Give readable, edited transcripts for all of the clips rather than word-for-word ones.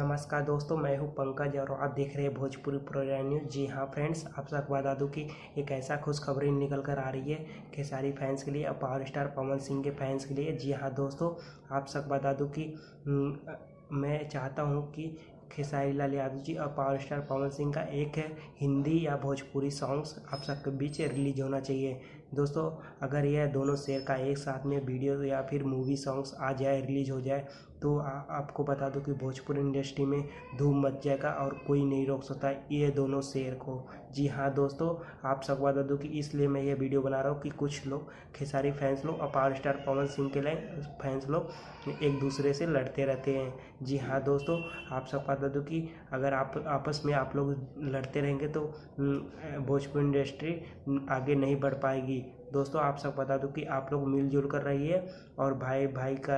नमस्कार दोस्तों, मैं हूं पंकज और आप देख रहे हैं भोजपुरी प्रोग्राम न्यूज़। जी हां फ्रेंड्स, आप सबको बता दूं कि एक ऐसा खुशखबरी निकल कर आ रही है खेसारी फैंस के लिए और पावर स्टार पवन सिंह के फैंस के लिए। जी हां दोस्तों, आप सबको बता दूं कि मैं चाहता हूं कि खेसारी लाल यादव जी और पावर स्टार पवन सिंह का एक हिंदी या भोजपुरी सॉन्ग्स आप सबके बीच रिलीज होना चाहिए। दोस्तों, अगर यह दोनों शेर का एक साथ में वीडियो या फिर मूवी सॉन्ग्स आ जाए, रिलीज हो जाए, तो आपको बता दूं कि भोजपुरी इंडस्ट्री में धूम मच जाएगा और कोई नहीं रोक सकता ये दोनों शेर को। जी हाँ दोस्तों, आप सबको बता दूं कि इसलिए मैं ये वीडियो बना रहा हूँ कि कुछ लोग खेसारी फैंस लोग और पावर स्टार पवन सिंह के लिए फैंस लोग एक दूसरे से लड़ते रहते हैं। जी हाँ दोस्तों, आप सबको बता दूं कि अगर आप आपस में आप लोग लड़ते रहेंगे तो भोजपुरी इंडस्ट्री आगे नहीं बढ़ पाएगी। दोस्तों, आप सब बता दूं कि आप लोग मिलजुल कर रहिए और भाई भाई का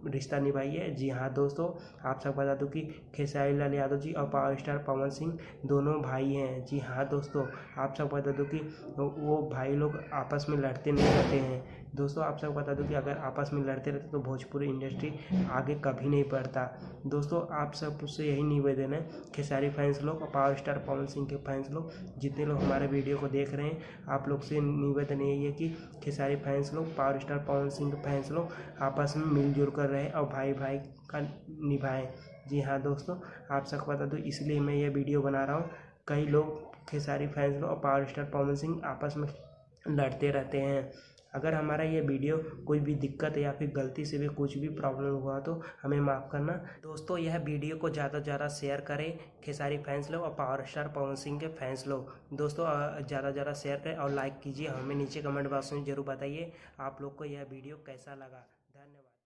रिश्ता निभाइए। जी हाँ दोस्तों, आप सब बता दूं कि खेसारी लाल यादव जी और पावर स्टार पवन सिंह दोनों भाई हैं। जी हाँ दोस्तों, आप सब बता दूं कि वो भाई लोग आपस में लड़ते नहीं रहते हैं। दोस्तों, आप सब बता दूं कि अगर आपस में लड़ते रहते तो भोजपुरी इंडस्ट्री आगे कभी नहीं बढ़ता। दोस्तों, आप सबसे यही निवेदन है, खेसारी फैंस लोग और पावर स्टार पवन सिंह के फैंस लोग जितने लोग हमारे वीडियो को देख रहे हैं, आप लोग से निवेदन यही है कि खेसारी फैंस लोग, पावर स्टार पवन सिंह के फैंस लोग आपस में मिलजुल कर रहे और भाई भाई का निभाएं। जी हाँ दोस्तों, आप सबको बता दूँ इसलिए मैं ये वीडियो बना रहा हूँ। कई लोग खेसारी फैंस लोग और पावर स्टार पवन सिंह आपस में लड़ते रहते हैं। अगर हमारा ये वीडियो कोई भी दिक्कत या फिर गलती से भी कुछ भी प्रॉब्लम हुआ तो हमें माफ़ करना। दोस्तों, यह वीडियो को ज़्यादा से ज़्यादा शेयर करें खेसारी फैंस लोग और पावर स्टार पवन सिंह के फैंस लोग। दोस्तों, ज़्यादा से ज़्यादा शेयर करें और लाइक कीजिए। हमें नीचे कमेंट बॉक्स में ज़रूर बताइए आप लोग को यह वीडियो कैसा लगा। धन्यवाद।